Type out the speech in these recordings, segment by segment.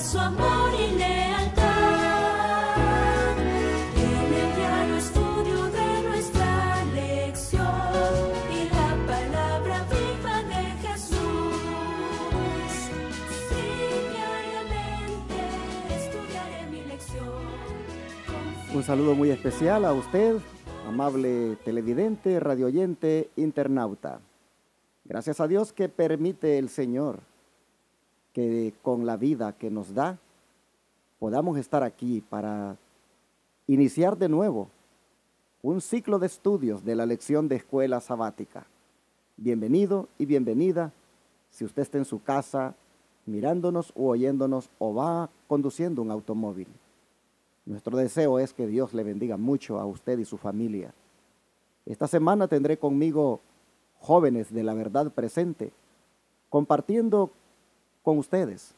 su amor y lealtad. En el diario estudio de nuestra lección y la palabra viva de Jesús. Sí, diariamente estudiaré mi lección. Un saludo muy especial a usted, amable televidente, radioyente, internauta. Gracias a Dios que permite el Señor que con la vida que nos da podamos estar aquí para iniciar de nuevo un ciclo de estudios de la lección de escuela sabática. Bienvenido y bienvenida si usted está en su casa mirándonos o oyéndonos o va conduciendo un automóvil. Nuestro deseo es que Dios le bendiga mucho a usted y su familia. Esta semana tendré conmigo jóvenes de la verdad presente, compartiendo con ustedes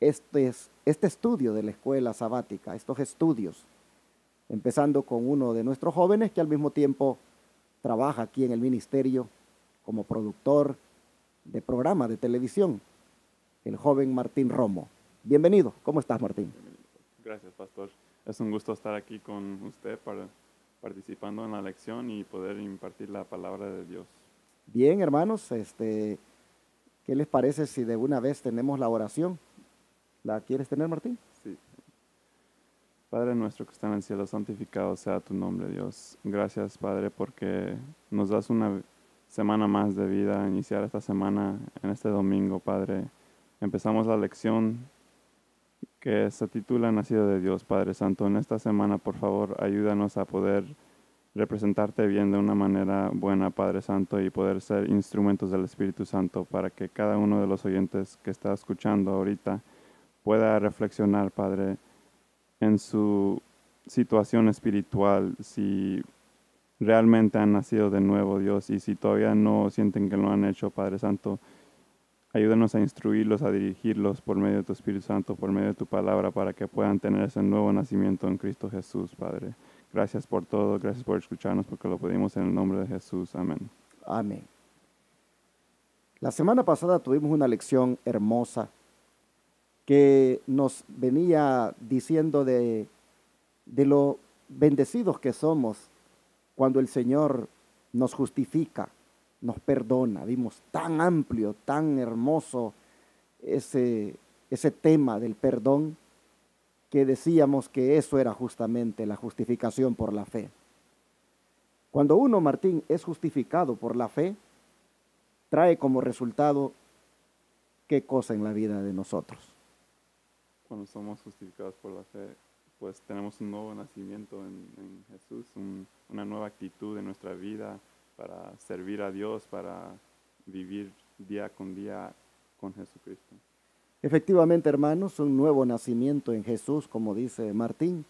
este estudio de la escuela sabática, estos estudios, empezando con uno de nuestros jóvenes que al mismo tiempo trabaja aquí en el ministerio como productor de programa de televisión, el joven Martín Romo. Bienvenido, ¿cómo estás, Martín? Gracias, pastor. Es un gusto estar aquí con usted participando en la lección y poder impartir la palabra de Dios. Bien, hermanos, ¿qué les parece si de una vez tenemos la oración? ¿La quieres tener, Martín? Sí. Padre nuestro que está en el cielo, santificado sea tu nombre, Dios. Gracias, Padre, porque nos das una semana más de vida, iniciar esta semana en este domingo, Padre. Empezamos la lección que se titula Nacido de Dios, Padre Santo. En esta semana, por favor, ayúdanos a poder representarte bien de una manera buena, Padre Santo, y poder ser instrumentos del Espíritu Santo para que cada uno de los oyentes que está escuchando ahorita pueda reflexionar, Padre, en su situación espiritual, si realmente han nacido de nuevo, Dios, y si todavía no sienten que lo han hecho, Padre Santo, ayúdanos a instruirlos, a dirigirlos por medio de tu Espíritu Santo, por medio de tu palabra, para que puedan tener ese nuevo nacimiento en Cristo Jesús, Padre. Gracias por todo, gracias por escucharnos, porque lo pedimos en el nombre de Jesús. Amén. Amén. La semana pasada tuvimos una lección hermosa que nos venía diciendo de lo bendecidos que somos cuando el Señor nos justifica, nos perdona. Vimos tan amplio, tan hermoso ese tema del perdón, que decíamos que eso era justamente la justificación por la fe. Cuando uno, Martín, es justificado por la fe, trae como resultado ¿qué cosa en la vida de nosotros? Cuando somos justificados por la fe, pues tenemos un nuevo nacimiento en Jesús, una nueva actitud en nuestra vida para servir a Dios, para vivir día con día con Jesucristo. Efectivamente, hermanos, un nuevo nacimiento en Jesús, como dice Martín,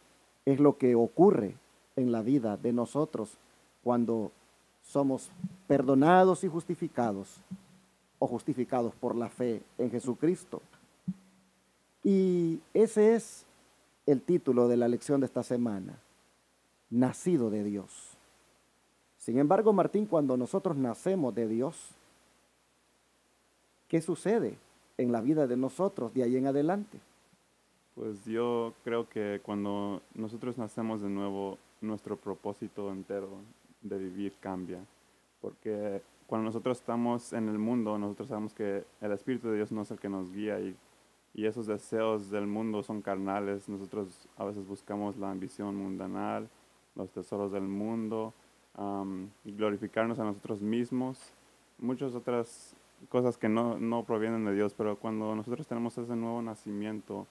es lo que ocurre en la vida de nosotros cuando somos perdonados y justificados, o justificados por la fe en Jesucristo. Y ese es el título de la lección de esta semana, nacido de Dios. Sin embargo, Martín, cuando nosotros nacemos de Dios, ¿qué sucede en la vida de nosotros de ahí en adelante? Pues yo creo que cuando nosotros nacemos de nuevo, nuestro propósito entero de vivir cambia. Porque cuando nosotros estamos en el mundo, nosotros sabemos que el Espíritu de Dios no es el que nos guía y esos deseos del mundo son carnales. Nosotros a veces buscamos la ambición mundanal, los tesoros del mundo, glorificarnos a nosotros mismos, muchas otras cosas que no provienen de Dios. Pero cuando nosotros tenemos ese nuevo nacimiento,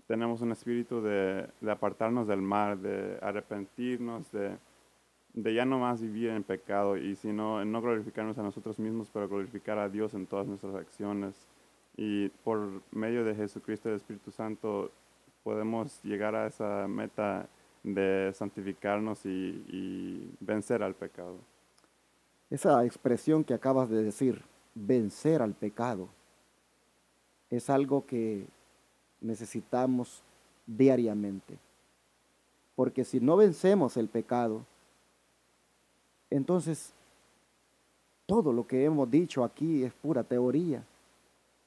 tenemos un espíritu de apartarnos del mal, de arrepentirnos, de ya no más vivir en pecado, y sino no glorificarnos a nosotros mismos, pero glorificar a Dios en todas nuestras acciones. Y por medio de Jesucristo y el Espíritu Santo podemos llegar a esa meta de santificarnos y vencer al pecado. Esa expresión que acabas de decir, vencer al pecado, es algo que necesitamos diariamente. Porque si no vencemos el pecado, entonces todo lo que hemos dicho aquí es pura teoría.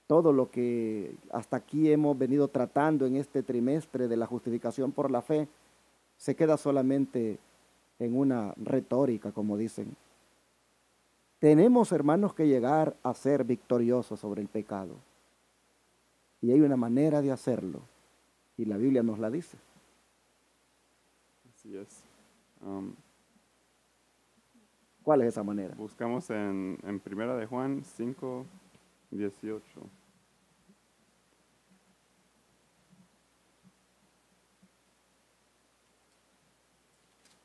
todo lo que hasta aquí hemos venido tratando en este trimestre de la justificación por la fe se queda solamente en una retórica, como dicen. Tenemos, hermanos, que llegar a ser victoriosos sobre el pecado. Y hay una manera de hacerlo. Y la Biblia nos la dice. Así es. ¿Cuál es esa manera? Buscamos en Primera de Juan 5:18.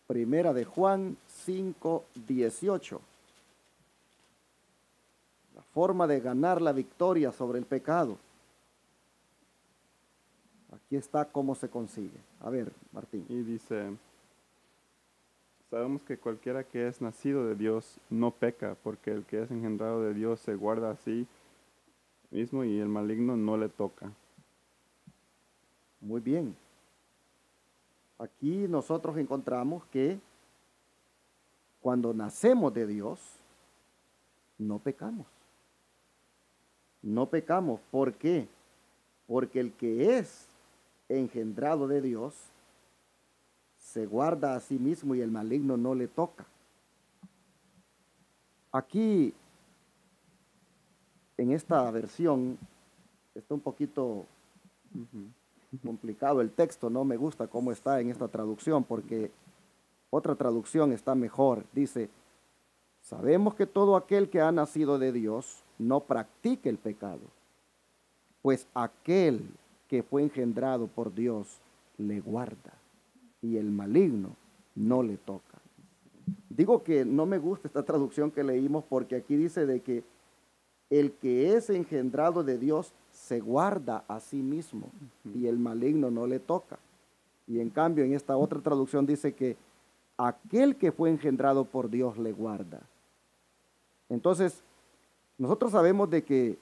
Primera de Juan 5:18. La forma de ganar la victoria sobre el pecado. Aquí está cómo se consigue. A ver, Martín. Y dice, sabemos que cualquiera que es nacido de Dios no peca, porque el que es engendrado de Dios se guarda a sí mismo y el maligno no le toca. Muy bien. Aquí nosotros encontramos que cuando nacemos de Dios, no pecamos. No pecamos. ¿Por qué? Porque el que es engendrado de Dios se guarda a sí mismo y el maligno no le toca. Aquí, en esta versión, está un poquito complicado el texto, no me gusta cómo está en esta traducción, porque otra traducción está mejor. Dice, sabemos que todo aquel que ha nacido de Dios no practica el pecado, pues aquel que fue engendrado por Dios le guarda y el maligno no le toca. Digo que no me gusta esta traducción que leímos porque aquí dice de que el que es engendrado de Dios se guarda a sí mismo y el maligno no le toca. Y en cambio en esta otra traducción dice que aquel que fue engendrado por Dios le guarda. Entonces, nosotros sabemos de que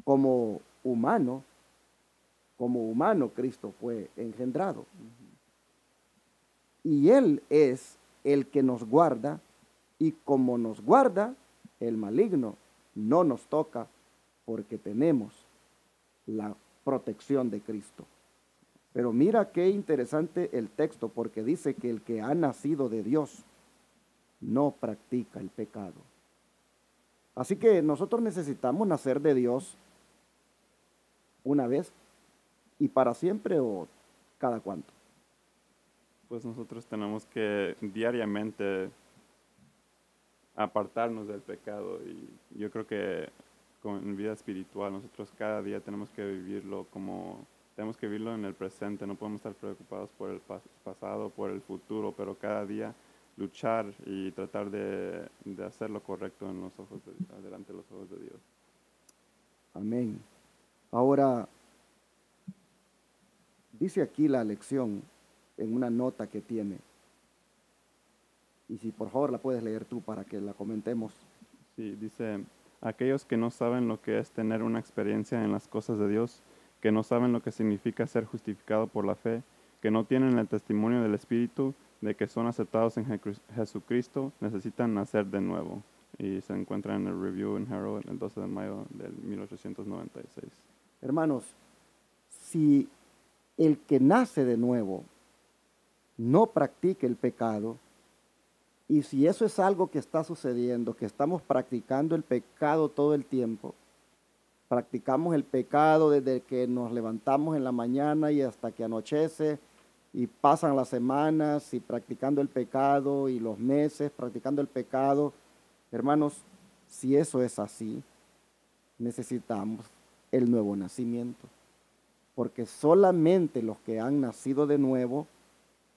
como humano Cristo fue engendrado. Y Él es el que nos guarda, y como nos guarda, el maligno no nos toca porque tenemos la protección de Cristo. Pero mira qué interesante el texto, porque dice que el que ha nacido de Dios no practica el pecado. Así que nosotros necesitamos nacer de Dios una vez y para siempre, o cada cuánto. Pues nosotros tenemos que diariamente apartarnos del pecado y yo creo que en vida espiritual nosotros cada día tenemos que vivirlo en el presente, no podemos estar preocupados por el pasado, por el futuro, pero cada día luchar y tratar de hacer lo correcto delante de los ojos de Dios. Amén. Ahora, dice aquí la lección en una nota que tiene. Y si por favor la puedes leer tú para que la comentemos. Sí, dice, aquellos que no saben lo que es tener una experiencia en las cosas de Dios, que no saben lo que significa ser justificado por la fe, que no tienen el testimonio del Espíritu de que son aceptados en Jesucristo, necesitan nacer de nuevo. Y se encuentra en el Review en Herald el 12 de mayo del 1896. Hermanos, si el que nace de nuevo no practica el pecado, y si eso es algo que está sucediendo, que estamos practicando el pecado todo el tiempo, practicamos el pecado desde que nos levantamos en la mañana y hasta que anochece, y pasan las semanas y practicando el pecado y los meses practicando el pecado. Hermanos, si eso es así, necesitamos el nuevo nacimiento, porque solamente los que han nacido de nuevo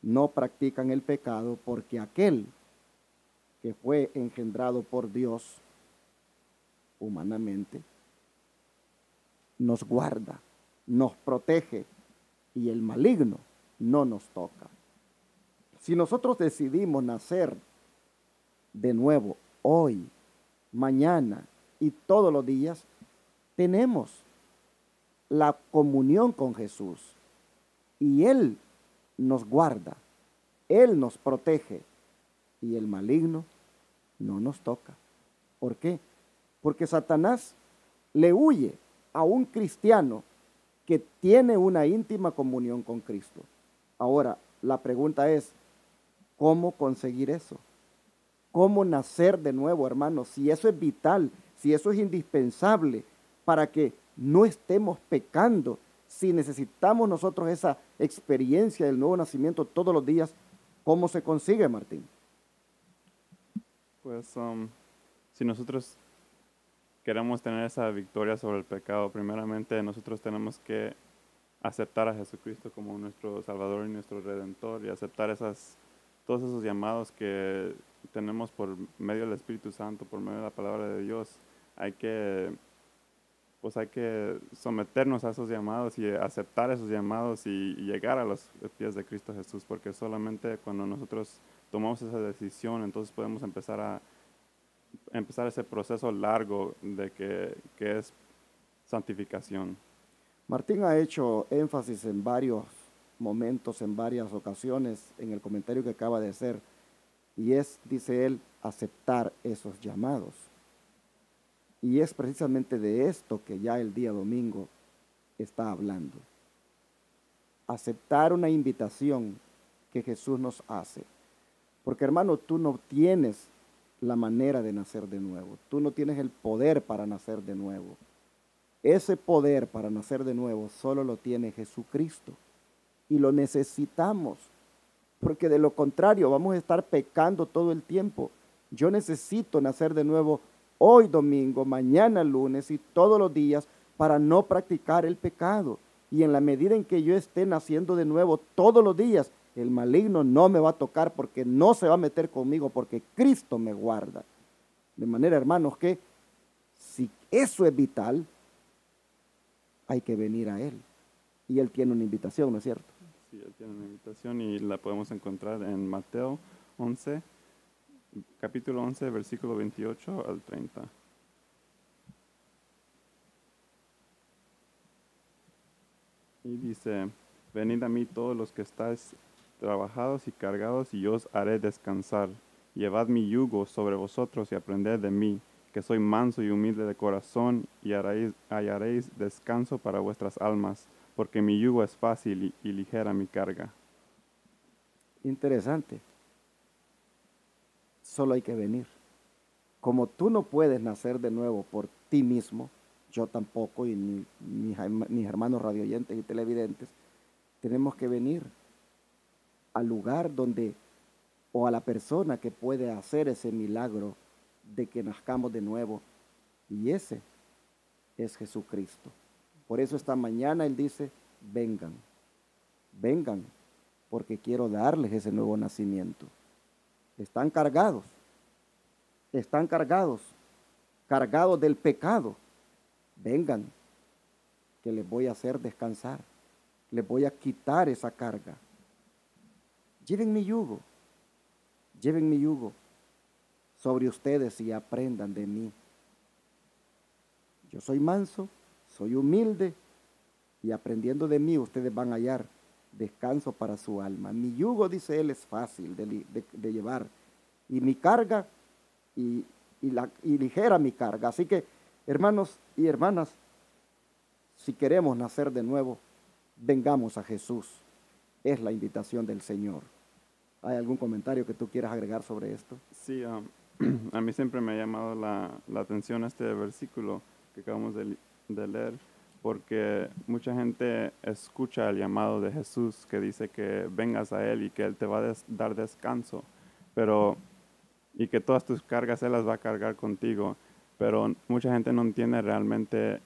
no practican el pecado, porque aquel que fue engendrado por Dios humanamente nos guarda, nos protege y el maligno no nos toca. Si nosotros decidimos nacer de nuevo hoy, mañana y todos los días, tenemos la comunión con Jesús y Él nos guarda, Él nos protege y el maligno no nos toca. ¿Por qué? Porque Satanás le huye a un cristiano que tiene una íntima comunión con Cristo. Ahora, la pregunta es, ¿cómo conseguir eso? ¿Cómo nacer de nuevo, hermanos? Si eso es vital, si eso es indispensable para que no estemos pecando, si necesitamos nosotros esa experiencia del nuevo nacimiento todos los días, ¿cómo se consigue, Martín? Pues si nosotros queremos tener esa victoria sobre el pecado, primeramente nosotros tenemos que aceptar a Jesucristo como nuestro Salvador y nuestro Redentor y aceptar todos esos llamados que tenemos por medio del Espíritu Santo, por medio de la palabra de Dios. Hay que someternos a esos llamados y aceptar esos llamados y llegar a los pies de Cristo Jesús, porque solamente cuando nosotros tomamos esa decisión, entonces podemos empezar ese proceso largo de que es santificación. Martín ha hecho énfasis en varios momentos, en varias ocasiones, en el comentario que acaba de hacer, y es, dice él, aceptar esos llamados. Y es precisamente de esto que ya el día domingo está hablando. Aceptar una invitación que Jesús nos hace. Porque, hermano, tú no tienes la manera de nacer de nuevo. Tú no tienes el poder para nacer de nuevo. Ese poder para nacer de nuevo solo lo tiene Jesucristo. Y lo necesitamos. Porque de lo contrario vamos a estar pecando todo el tiempo. Yo necesito nacer de nuevo hoy domingo, mañana lunes y todos los días para no practicar el pecado. Y en la medida en que yo esté naciendo de nuevo todos los días, el maligno no me va a tocar porque no se va a meter conmigo, porque Cristo me guarda. De manera, hermanos, que si eso es vital, hay que venir a Él. Y Él tiene una invitación, ¿no es cierto? Sí, Él tiene una invitación y la podemos encontrar en Mateo 11, capítulo 11, versículo 28 al 30. Y dice, venid a mí todos los que estáis trabajados y cargados, y yo os haré descansar. Llevad mi yugo sobre vosotros y aprended de mí, que soy manso y humilde de corazón, y hallaréis descanso para vuestras almas, porque mi yugo es fácil y ligera mi carga. Interesante. Solo hay que venir. Como tú no puedes nacer de nuevo por ti mismo, yo tampoco, y mis hermanos radioyentes y televidentes, tenemos que venir al lugar donde, o a la persona que puede hacer ese milagro de que nazcamos de nuevo, y ese es Jesucristo. Por eso esta mañana Él dice, vengan, vengan, porque quiero darles ese nuevo nacimiento. Están cargados, cargados del pecado. Vengan, que les voy a hacer descansar, les voy a quitar esa carga. Lleven mi yugo sobre ustedes y aprendan de mí. Yo soy manso, soy humilde, y aprendiendo de mí ustedes van a hallar descanso para su alma. Mi yugo, dice Él, es fácil de llevar, y mi carga, y ligera mi carga. Así que, hermanos y hermanas, si queremos nacer de nuevo, vengamos a Jesús. Es la invitación del Señor. ¿Hay algún comentario que tú quieras agregar sobre esto? Sí, a mí siempre me ha llamado la atención este versículo que acabamos de leer, porque mucha gente escucha el llamado de Jesús que dice que vengas a Él y que Él te va a dar descanso, y que todas tus cargas Él las va a cargar contigo, pero mucha gente no entiende realmente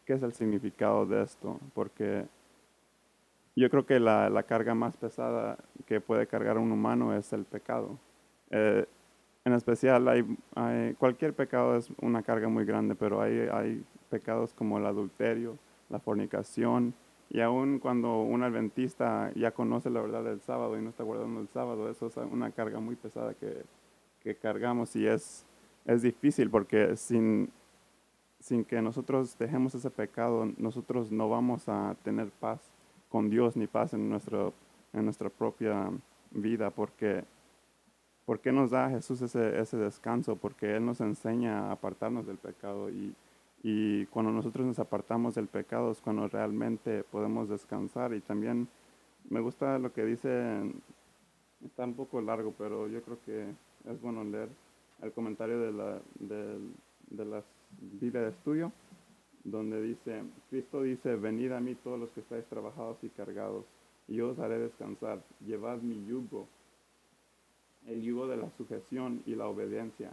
qué es el significado de esto, porque yo creo que la carga más pesada que puede cargar un humano es el pecado. En especial, cualquier pecado es una carga muy grande, pero hay pecados como el adulterio, la fornicación, y aun cuando un adventista ya conoce la verdad del sábado y no está guardando el sábado, eso es una carga muy pesada que cargamos, y es difícil porque sin que nosotros dejemos ese pecado, nosotros no vamos a tener paz con Dios ni paz en nuestra propia vida. ¿Por qué nos da Jesús ese descanso? Porque Él nos enseña a apartarnos del pecado y Y cuando nosotros nos apartamos del pecado es cuando realmente podemos descansar. Y también me gusta lo que dice, está un poco largo, pero yo creo que es bueno leer el comentario de la Biblia de estudio, donde dice, Cristo dice, venid a mí todos los que estáis trabajados y cargados, y yo os haré descansar. Llevad mi yugo, el yugo de la sujeción y la obediencia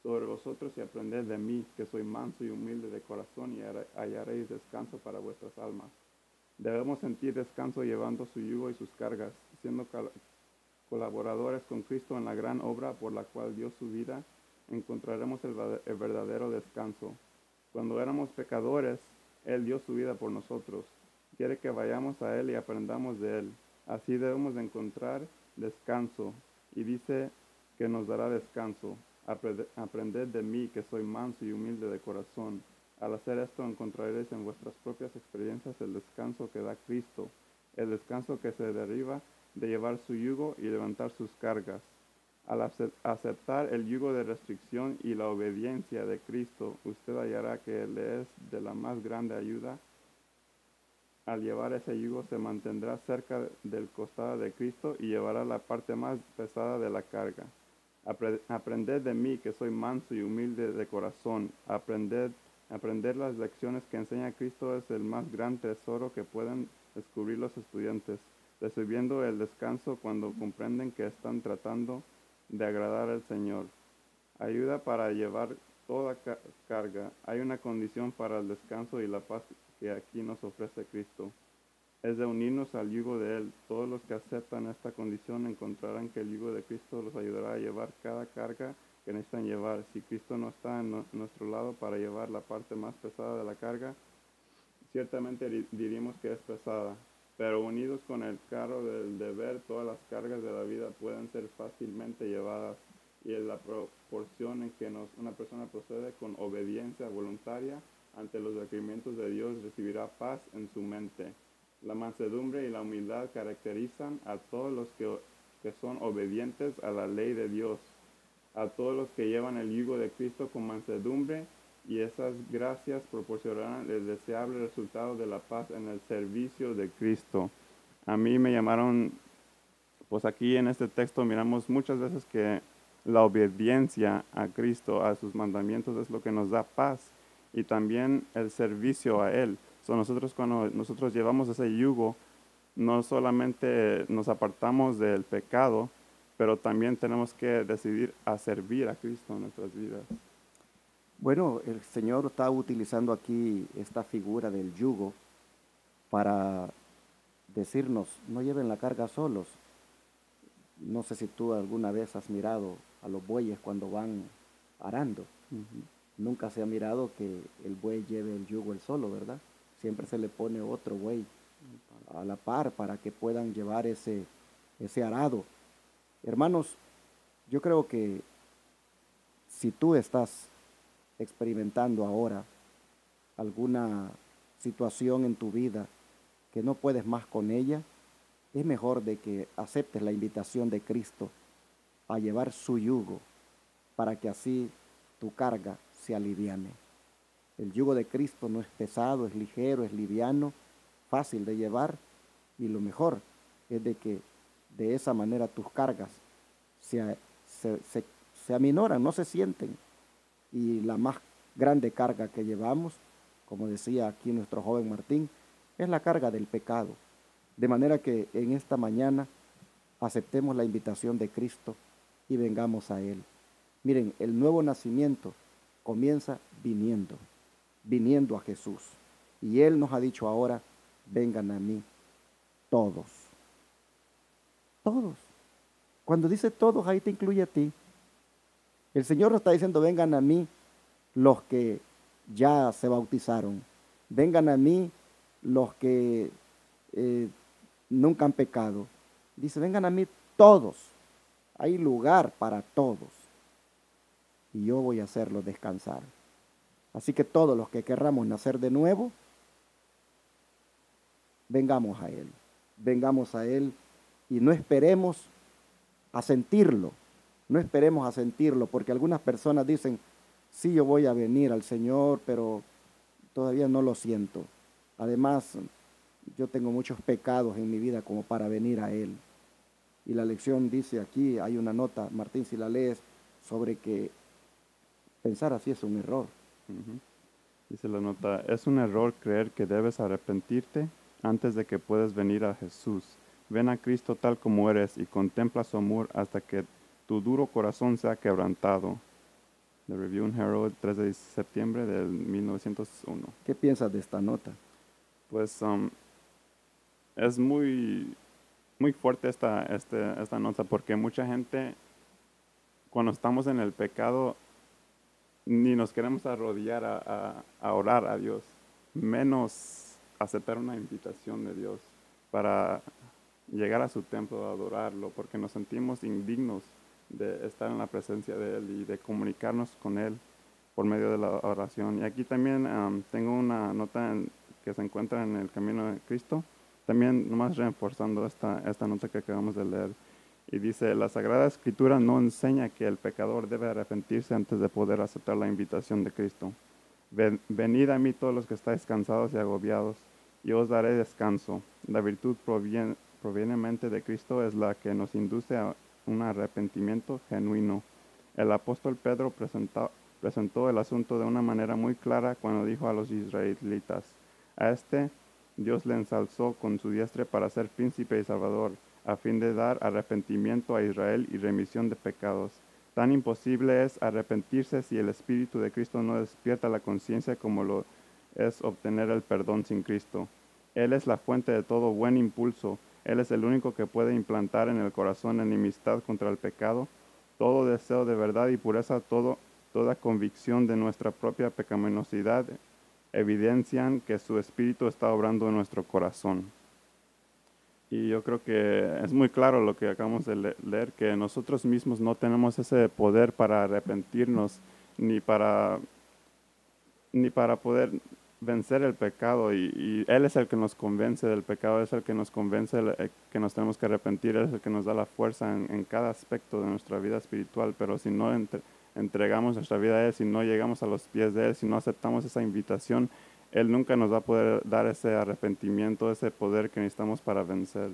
sobre vosotros, y aprended de mí, que soy manso y humilde de corazón, y hallaréis descanso para vuestras almas. Debemos sentir descanso llevando su yugo y sus cargas, siendo colaboradores con Cristo en la gran obra por la cual dio su vida. Encontraremos el verdadero descanso. Cuando éramos pecadores, Él dio su vida por nosotros. Quiere que vayamos a Él y aprendamos de Él. Así debemos de encontrar descanso. Y dice que nos dará descanso. Aprended de mí, que soy manso y humilde de corazón. Al hacer esto encontraréis en vuestras propias experiencias el descanso que da Cristo, el descanso que se deriva de llevar su yugo y levantar sus cargas. Al aceptar el yugo de restricción y la obediencia de Cristo, usted hallará que le es de la más grande ayuda. Al llevar ese yugo se mantendrá cerca del costado de Cristo y llevará la parte más pesada de la carga. Aprended de mí, que soy manso y humilde de corazón. Aprender las lecciones que enseña Cristo es el más gran tesoro que pueden descubrir los estudiantes, recibiendo el descanso cuando comprenden que están tratando de agradar al Señor. Ayuda para llevar toda carga. Hay una condición para el descanso y la paz que aquí nos ofrece Cristo. Es de unirnos al yugo de Él. Todos los que aceptan esta condición encontrarán que el yugo de Cristo los ayudará a llevar cada carga que necesitan llevar. Si Cristo no está en nuestro lado para llevar la parte más pesada de la carga, ciertamente diríamos que es pesada. Pero unidos con el carro del deber, todas las cargas de la vida pueden ser fácilmente llevadas, y en la proporción en que una persona procede con obediencia voluntaria ante los requerimientos de Dios, recibirá paz en su mente. La mansedumbre y la humildad caracterizan a todos los que son obedientes a la ley de Dios, a todos los que llevan el yugo de Cristo con mansedumbre, y esas gracias proporcionarán el deseable resultado de la paz en el servicio de Cristo. A mí me llamaron, pues aquí en este texto miramos muchas veces que la obediencia a Cristo, a sus mandamientos, es lo que nos da paz, y también el servicio a Él. Nosotros, cuando nosotros llevamos ese yugo, no solamente nos apartamos del pecado, pero también tenemos que decidir a servir a Cristo en nuestras vidas. Bueno, el Señor está utilizando aquí esta figura del yugo para decirnos, no lleven la carga solos. No sé si tú alguna vez has mirado a los bueyes cuando van arando. Nunca se ha mirado que el buey lleve el yugo él solo, ¿verdad? Siempre se le pone otro buey a la par para que puedan llevar ese arado. Hermanos, yo creo que si tú estás experimentando ahora alguna situación en tu vida que no puedes más con ella, es mejor de que aceptes la invitación de Cristo a llevar su yugo para que así tu carga se aliviane. El yugo de Cristo no es pesado, es ligero, es liviano, fácil de llevar, y lo mejor es de que de esa manera tus cargas se aminoran, no se sienten. Y la más grande carga que llevamos, como decía aquí nuestro joven Martín, es la carga del pecado. De manera que en esta mañana aceptemos la invitación de Cristo y vengamos a Él. Miren, el nuevo nacimiento comienza viniendo a Jesús. Y Él nos ha dicho ahora, vengan a mí todos. Todos. Cuando dice todos, ahí te incluye a ti. El Señor nos está diciendo, vengan a mí los que ya se bautizaron. Vengan a mí los que nunca han pecado. Dice, vengan a mí todos. Hay lugar para todos. Y yo voy a hacerlos descansar. Así que todos los que querramos nacer de nuevo, vengamos a Él. Vengamos a Él y no esperemos a sentirlo. No esperemos a sentirlo, porque algunas personas dicen, sí, yo voy a venir al Señor, pero todavía no lo siento. Además, yo tengo muchos pecados en mi vida como para venir a Él. Y la lección dice aquí, hay una nota, Martín, si la lees, sobre que pensar así es un error. Ujú. Dice la nota, es un error creer que debes arrepentirte antes de que puedas venir a Jesús. Ven a Cristo tal como eres y contempla su amor hasta que tu duro corazón sea quebrantado. The Review and Herald, 3 de septiembre del 1901. ¿Qué piensas de esta nota? Pues es muy fuerte esta nota porque mucha gente, cuando estamos en el pecado, ni nos queremos arrodillar a orar a Dios, menos aceptar una invitación de Dios para llegar a su templo a adorarlo, porque nos sentimos indignos de estar en la presencia de Él y de comunicarnos con Él por medio de la oración. Y aquí también tengo una nota que se encuentra en el Camino de Cristo, también nomás reforzando esta nota que acabamos de leer. Y dice, la Sagrada Escritura no enseña que el pecador debe arrepentirse antes de poder aceptar la invitación de Cristo. Venid a mí todos los que estáis cansados y agobiados, y os daré descanso. La virtud proveniente de Cristo es la que nos induce a un arrepentimiento genuino. El apóstol Pedro presentó el asunto de una manera muy clara cuando dijo a los israelitas, a este Dios le ensalzó con su diestra para ser príncipe y salvador, a fin de dar arrepentimiento a Israel y remisión de pecados. Tan imposible es arrepentirse si el Espíritu de Cristo no despierta la conciencia como lo es obtener el perdón sin Cristo. Él es la fuente de todo buen impulso. Él es el único que puede implantar en el corazón enemistad contra el pecado, todo deseo de verdad y pureza, toda convicción de nuestra propia pecaminosidad, evidencian que su Espíritu está obrando en nuestro corazón. Y yo creo que es muy claro lo que acabamos de leer, que nosotros mismos no tenemos ese poder para arrepentirnos, ni para poder vencer el pecado. Y Él es el que nos convence del pecado, es el que nos convence que nos tenemos que arrepentir, Él es el que nos da la fuerza en cada aspecto de nuestra vida espiritual. Pero si no entregamos nuestra vida a Él, si no llegamos a los pies de Él, si no aceptamos esa invitación, Él nunca nos va a poder dar ese arrepentimiento, ese poder que necesitamos para vencer.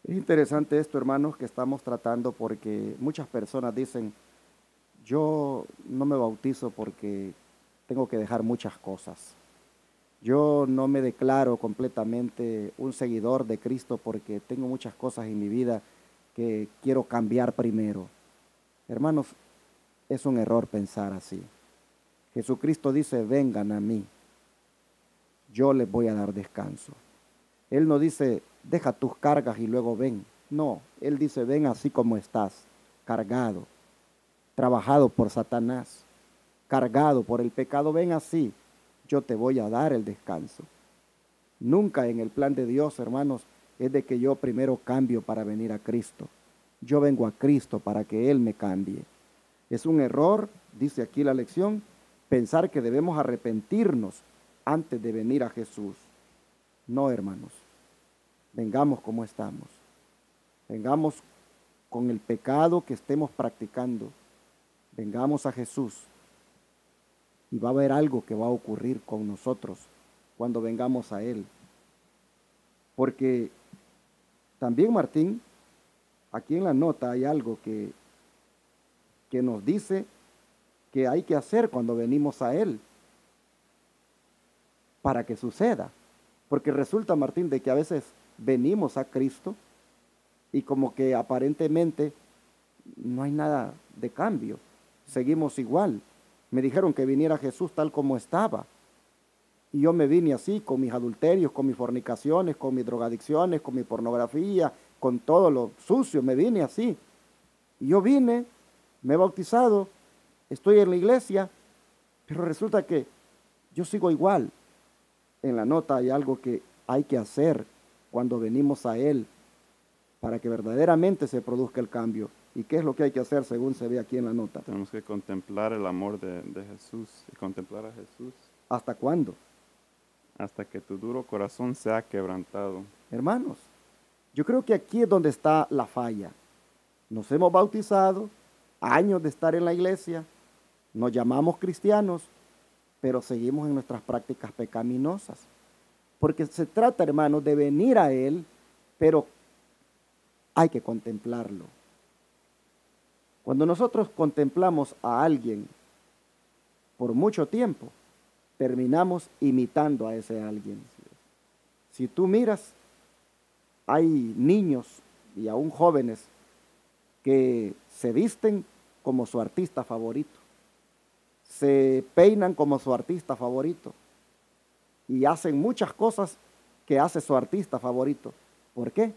Es interesante esto, hermanos, que estamos tratando porque muchas personas dicen, yo no me bautizo porque tengo que dejar muchas cosas. Yo no me declaro completamente un seguidor de Cristo porque tengo muchas cosas en mi vida que quiero cambiar primero. Hermanos, es un error pensar así. Jesucristo dice, vengan a mí, yo les voy a dar descanso. Él no dice, deja tus cargas y luego ven. No, Él dice, ven así como estás, cargado, trabajado por Satanás, cargado por el pecado, ven así, yo te voy a dar el descanso. Nunca en el plan de Dios, hermanos, es de que yo primero cambio para venir a Cristo. Yo vengo a Cristo para que Él me cambie. Es un error, dice aquí la lección, pensar que debemos arrepentirnos antes de venir a Jesús. No, hermanos, vengamos como estamos. Vengamos con el pecado que estemos practicando. Vengamos a Jesús. Y va a haber algo que va a ocurrir con nosotros cuando vengamos a Él. Porque también, Martín, aquí en la nota hay algo que nos dice que hay que hacer cuando venimos a Él para que suceda. Porque resulta, Martín, de que a veces venimos a Cristo y como que aparentemente no hay nada de cambio. Seguimos igual. Me dijeron que viniera Jesús tal como estaba. Y yo me vine así, con mis adulterios, con mis fornicaciones, con mis drogadicciones, con mi pornografía, con todo lo sucio. Me vine así. Y yo vine, me he bautizado, estoy en la iglesia, pero resulta que yo sigo igual. En la nota hay algo que hay que hacer cuando venimos a Él para que verdaderamente se produzca el cambio. ¿Y qué es lo que hay que hacer según se ve aquí en la nota? Tenemos que contemplar el amor de Jesús y contemplar a Jesús. ¿Hasta cuándo? Hasta que tu duro corazón sea quebrantado. Hermanos, yo creo que aquí es donde está la falla. Nos hemos bautizado, años de estar en la iglesia, nos llamamos cristianos, pero seguimos en nuestras prácticas pecaminosas. Porque se trata, hermanos, de venir a Él, pero hay que contemplarlo. Cuando nosotros contemplamos a alguien por mucho tiempo, terminamos imitando a ese alguien. Si tú miras, hay niños y aún jóvenes que se visten como su artista favorito, se peinan como su artista favorito y hacen muchas cosas que hace su artista favorito. ¿Por qué?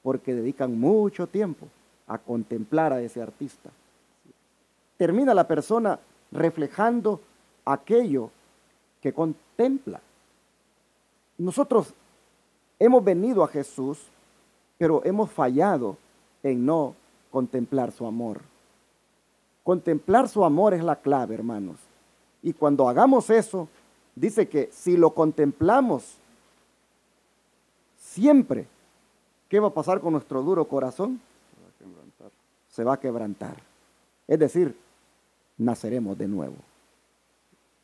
Porque dedican mucho tiempo a contemplar a ese artista. Termina la persona reflejando aquello que contempla. Nosotros hemos venido a Jesús, pero hemos fallado en no contemplar su amor. Contemplar su amor es la clave, hermanos. Y cuando hagamos eso, dice que si lo contemplamos siempre, ¿qué va a pasar con nuestro duro corazón? Se va a quebrantar. Es decir, naceremos de nuevo.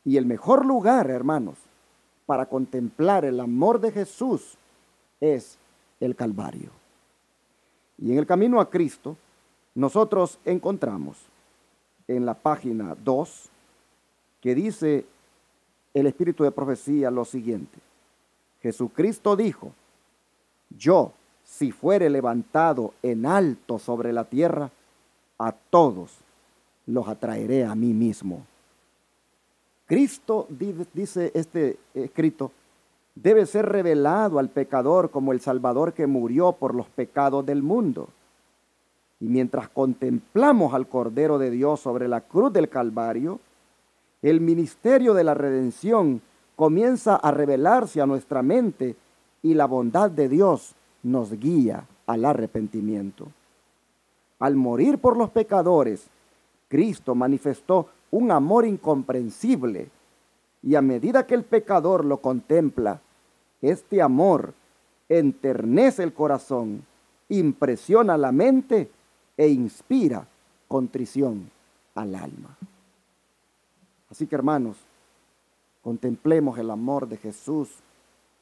Y el mejor lugar, hermanos, para contemplar el amor de Jesús es el Calvario. Y en el camino a Cristo, nosotros encontramos en la página 2 que dice el Espíritu de Profecía lo siguiente: Jesucristo dijo: yo, si fuere levantado en alto sobre la tierra, a todos los atraeré a mí mismo. Cristo, dice este escrito, debe ser revelado al pecador como el Salvador que murió por los pecados del mundo. Y mientras contemplamos al Cordero de Dios sobre la cruz del Calvario, el ministerio de la redención comienza a revelarse a nuestra mente y la bondad de Dios nos guía al arrepentimiento. Al morir por los pecadores, Cristo manifestó un amor incomprensible, y a medida que el pecador lo contempla, este amor enternece el corazón, impresiona la mente e inspira contrición al alma. Así que, hermanos, contemplemos el amor de Jesús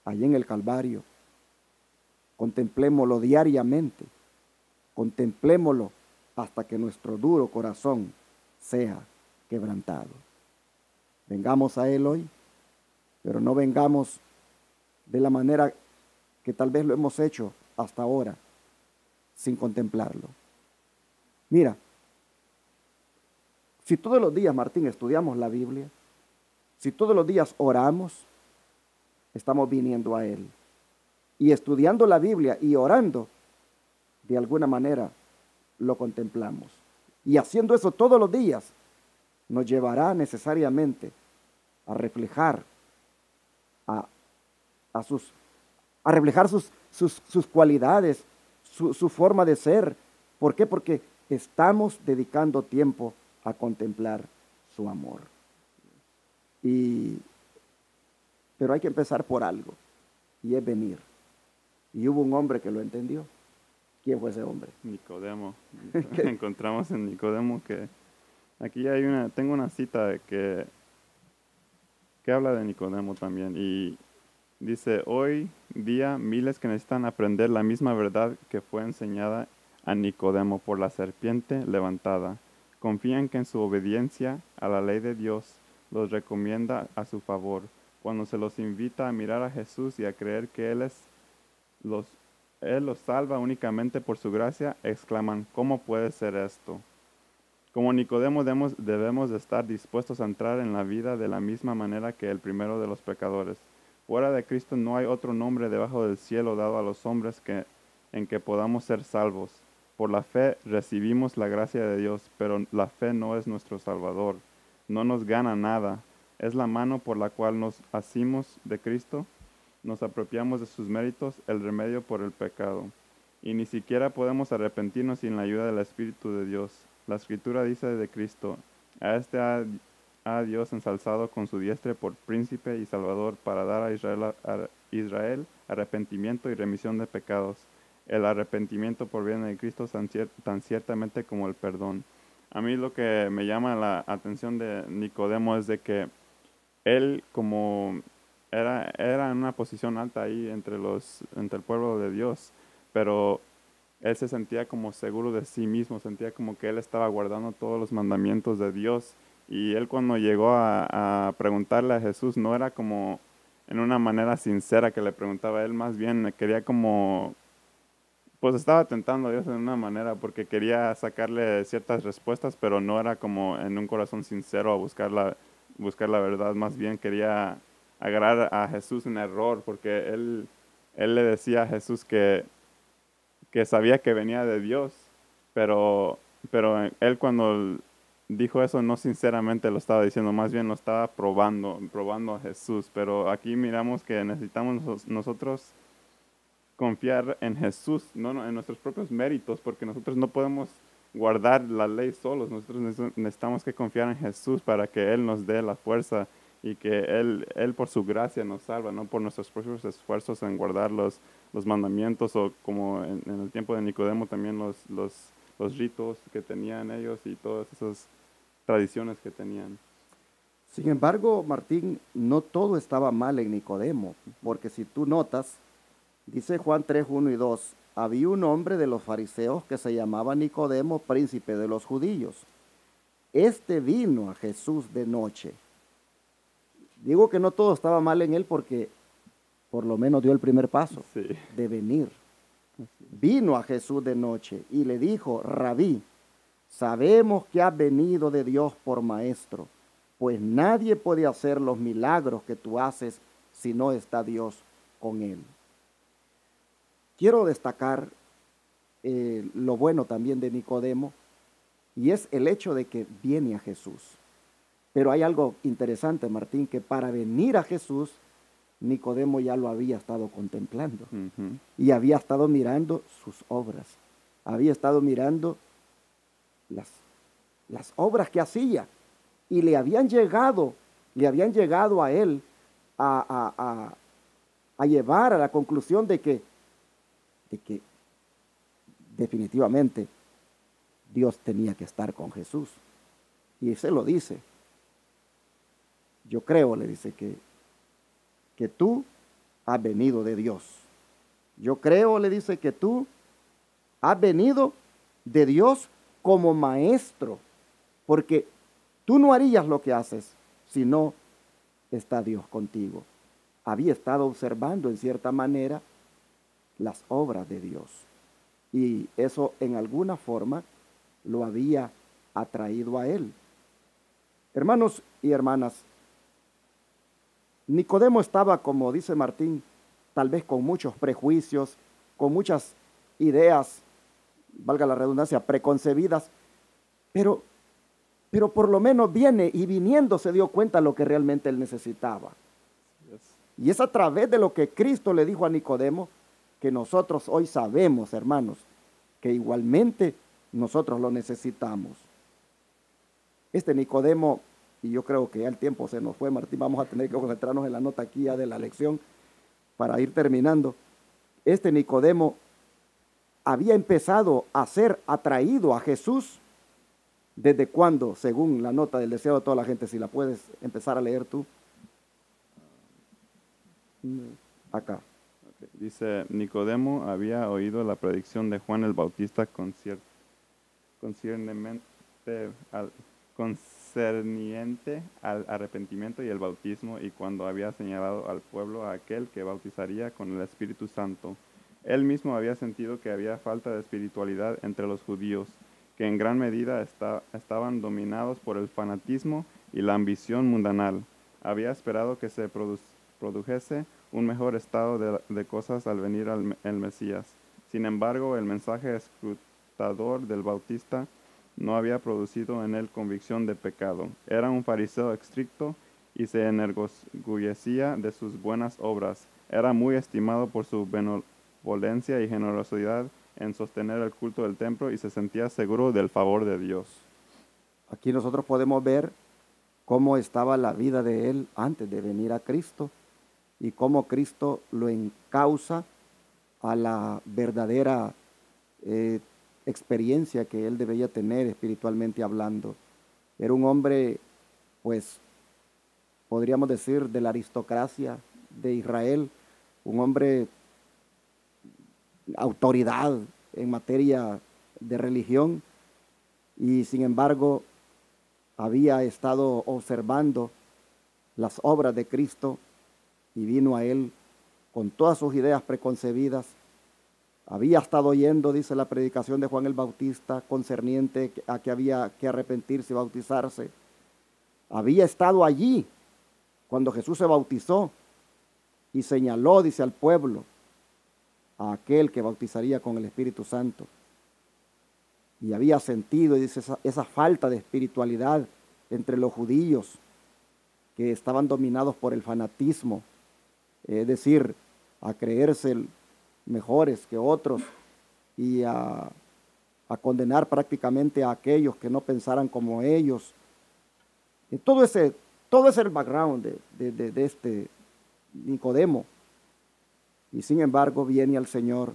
allí en el Calvario. Contemplémoslo diariamente. Contemplémoslo hasta que nuestro duro corazón sea quebrantado. Vengamos a Él hoy, pero no vengamos de la manera que tal vez lo hemos hecho hasta ahora, sin contemplarlo. Mira, si todos los días, Martín, estudiamos la Biblia, si todos los días oramos, estamos viniendo a Él. Y estudiando la Biblia y orando, de alguna manera lo contemplamos. Y haciendo eso todos los días, nos llevará necesariamente a reflejar a reflejar sus cualidades, su forma de ser. ¿Por qué? Porque estamos dedicando tiempo a contemplar su amor. Pero hay que empezar por algo, y es venir. Y hubo un hombre que lo entendió. ¿Quién fue ese hombre? Nicodemo. Encontramos en Nicodemo que aquí tengo una cita que habla de Nicodemo también, y dice: hoy día miles que necesitan aprender la misma verdad que fue enseñada a Nicodemo por la serpiente levantada. Confían que en su obediencia a la ley de Dios los recomienda a su favor. Cuando se los invita a mirar a Jesús y a creer que Él los salva únicamente por su gracia, exclaman: ¿cómo puede ser esto? Como Nicodemo debemos de estar dispuestos a entrar en la vida de la misma manera que el primero de los pecadores. Fuera de Cristo no hay otro nombre debajo del cielo dado a los hombres en que podamos ser salvos. Por la fe recibimos la gracia de Dios, pero la fe no es nuestro Salvador. No nos gana nada. Es la mano por la cual nos asimos de Cristo, nos apropiamos de sus méritos, el remedio por el pecado. Y ni siquiera podemos arrepentirnos sin la ayuda del Espíritu de Dios. La Escritura dice de Cristo: a este ha Dios ensalzado con su diestra por príncipe y salvador, para dar a Israel arrepentimiento y remisión de pecados. El arrepentimiento por viene de Cristo tan ciertamente como el perdón. A mí lo que me llama la atención de Nicodemo es de que él como era en una posición alta ahí entre el pueblo de Dios, pero él se sentía como seguro de sí mismo, sentía como que él estaba guardando todos los mandamientos de Dios. Y él cuando llegó a preguntarle a Jesús, no era como en una manera sincera que le preguntaba, él más bien quería como, pues estaba tentando a Dios en una manera porque quería sacarle ciertas respuestas, pero no era como en un corazón sincero a buscar la verdad, más bien quería agarrar a Jesús en error porque él le decía a Jesús que sabía que venía de Dios, pero, pero él cuando dijo eso no sinceramente lo estaba diciendo, más bien lo estaba probando a Jesús. Pero aquí miramos que necesitamos nosotros confiar en Jesús, no en nuestros propios méritos, porque nosotros no podemos guardar la ley solos. Nosotros necesitamos que confiar en Jesús para que Él nos dé la fuerza y que Él por su gracia nos salva, no por nuestros propios esfuerzos en guardar los mandamientos o como en el tiempo de Nicodemo también los ritos que tenían ellos y todas esas tradiciones que tenían. Sin embargo, Martín, no todo estaba mal en Nicodemo, porque si tú notas, dice Juan 3, 1 y 2, había un hombre de los fariseos que se llamaba Nicodemo, príncipe de los judíos. Este vino a Jesús de noche. Digo que no todo estaba mal en él porque por lo menos dio el primer paso Sí. de venir. Vino a Jesús de noche y le dijo, Rabí, sabemos que has venido de Dios por maestro, pues nadie puede hacer los milagros que tú haces si no está Dios con él. Quiero destacar lo bueno también de Nicodemo, y es el hecho de que viene a Jesús. Pero hay algo interesante, Martín, que para venir a Jesús, Nicodemo ya lo había estado contemplando. Ujú. Y había estado mirando sus obras. Había estado mirando las obras que hacía. Y le habían llegado a él a llevar a la conclusión de que definitivamente Dios tenía que estar con Jesús. Y se lo dice. Yo creo, le dice, que tú has venido de Dios. Yo creo, le dice, que tú has venido de Dios como maestro, porque tú no harías lo que haces si no está Dios contigo. Había estado observando en cierta manera las obras de Dios, y eso en alguna forma lo había atraído a él. Hermanos y hermanas, Nicodemo estaba, como dice Martín, tal vez con muchos prejuicios, con muchas ideas, valga la redundancia, preconcebidas, pero por lo menos viene y viniendo se dio cuenta de lo que realmente él necesitaba. Yes. Y es a través de lo que Cristo le dijo a Nicodemo que nosotros hoy sabemos, hermanos, que igualmente nosotros lo necesitamos. Este Nicodemo, y yo creo que ya el tiempo se nos fue, Martín, vamos a tener que concentrarnos en la nota aquí ya de la lección para ir terminando. Este Nicodemo había empezado a ser atraído a Jesús desde cuando, según la nota del deseo de toda la gente, si la puedes empezar a leer tú. Acá. Okay. Dice, Nicodemo había oído la predicción de Juan el Bautista concerniente al arrepentimiento y el bautismo, y cuando había señalado al pueblo a aquel que bautizaría con el Espíritu Santo. Él mismo había sentido que había falta de espiritualidad entre los judíos, que en gran medida estaban dominados por el fanatismo y la ambición mundanal. Había esperado que se produjese un mejor estado de cosas al venir el Mesías. Sin embargo, el mensaje escrutador del Bautista no había producido en él convicción de pecado. Era un fariseo estricto y se enorgullecía de sus buenas obras. Era muy estimado por su benevolencia y generosidad en sostener el culto del templo y se sentía seguro del favor de Dios. Aquí nosotros podemos ver cómo estaba la vida de él antes de venir a Cristo y cómo Cristo lo encausa a la verdadera experiencia que él debía tener espiritualmente hablando. Era un hombre, pues, podríamos decir, de la aristocracia de Israel, un hombre autoridad en materia de religión, y sin embargo había estado observando las obras de Cristo y vino a él con todas sus ideas preconcebidas. Había estado oyendo, dice la predicación de Juan el Bautista, concerniente a que había que arrepentirse y bautizarse. Había estado allí cuando Jesús se bautizó y señaló, dice, al pueblo a aquel que bautizaría con el Espíritu Santo. Y había sentido, dice, esa falta de espiritualidad entre los judíos que estaban dominados por el fanatismo, es decir, a creerse mejores que otros y a condenar prácticamente a aquellos que no pensaran como ellos. Y todo ese es el background de este Nicodemo. Y sin embargo viene al Señor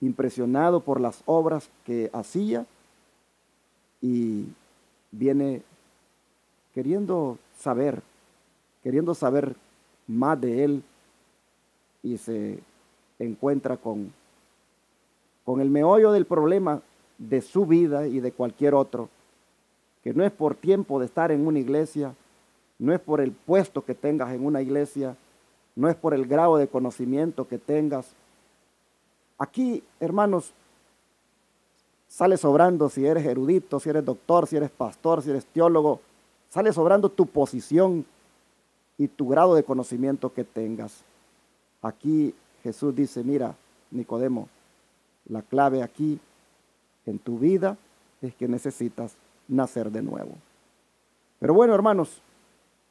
impresionado por las obras que hacía y viene queriendo saber más de él, y se encuentra con el meollo del problema de su vida y de cualquier otro, que no es por tiempo de estar en una iglesia, no es por el puesto que tengas en una iglesia, no es por el grado de conocimiento que tengas. Aquí, hermanos, sale sobrando si eres erudito, si eres doctor, si eres pastor, si eres teólogo, sale sobrando tu posición y tu grado de conocimiento que tengas. Aquí Jesús dice, mira, Nicodemo, la clave aquí en tu vida es que necesitas nacer de nuevo. Pero bueno, hermanos,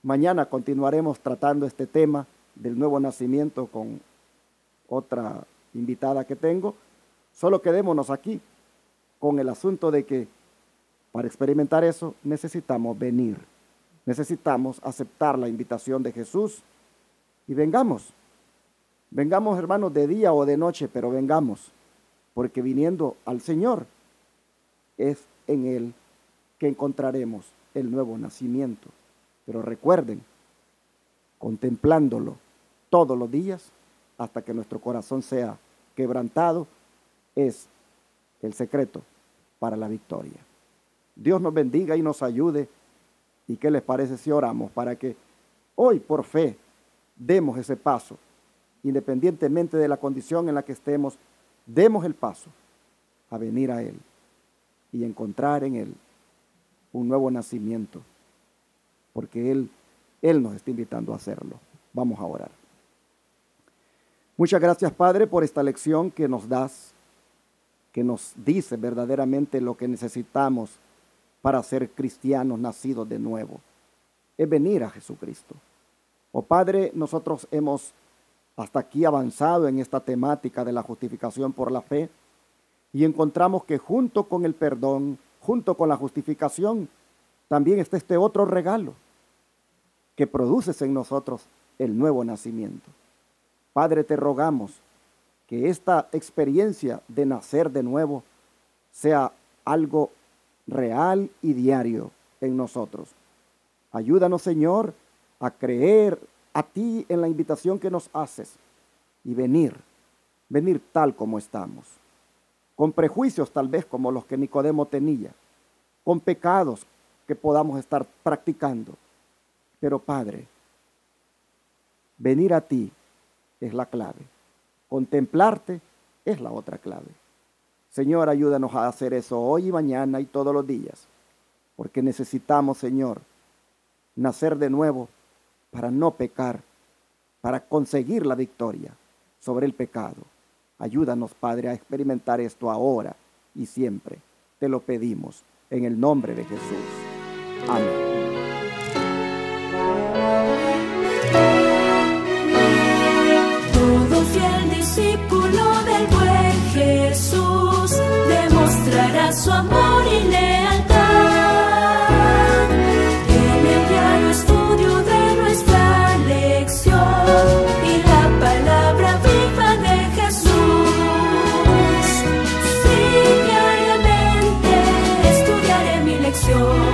mañana continuaremos tratando este tema del nuevo nacimiento con otra invitada que tengo. Solo quedémonos aquí con el asunto de que para experimentar eso necesitamos venir. Necesitamos aceptar la invitación de Jesús y vengamos. Vengamos, hermanos, de día o de noche, pero vengamos, porque viniendo al Señor es en Él que encontraremos el nuevo nacimiento. Pero recuerden, contemplándolo todos los días hasta que nuestro corazón sea quebrantado, es el secreto para la victoria. Dios nos bendiga y nos ayude. ¿Y qué les parece si oramos para que hoy por fe demos ese paso? Independientemente de la condición en la que estemos, demos el paso a venir a Él y encontrar en Él un nuevo nacimiento, porque Él nos está invitando a hacerlo. Vamos a orar. Muchas gracias, Padre, por esta lección que nos das, que nos dice verdaderamente lo que necesitamos para ser cristianos nacidos de nuevo. Es venir a Jesucristo. Oh Padre, nosotros hemos hasta aquí avanzado en esta temática de la justificación por la fe y encontramos que junto con el perdón, junto con la justificación, también está este otro regalo que produces en nosotros el nuevo nacimiento. Padre, te rogamos que esta experiencia de nacer de nuevo sea algo real y diario en nosotros. Ayúdanos, Señor, a creer a ti en la invitación que nos haces y venir tal como estamos, con prejuicios tal vez como los que Nicodemo tenía, con pecados que podamos estar practicando. Pero Padre, venir a ti es la clave. Contemplarte es la otra clave. Señor, ayúdanos a hacer eso hoy y mañana y todos los días, porque necesitamos, Señor, nacer de nuevo para no pecar, para conseguir la victoria sobre el pecado. Ayúdanos, Padre, a experimentar esto ahora y siempre. Te lo pedimos en el nombre de Jesús. Amén. Todo fiel discípulo del buen Jesús demostrará su amor y lealtad en el diario estudio de nuestra lección y la palabra viva de Jesús. Sí, diariamente estudiaré mi lección.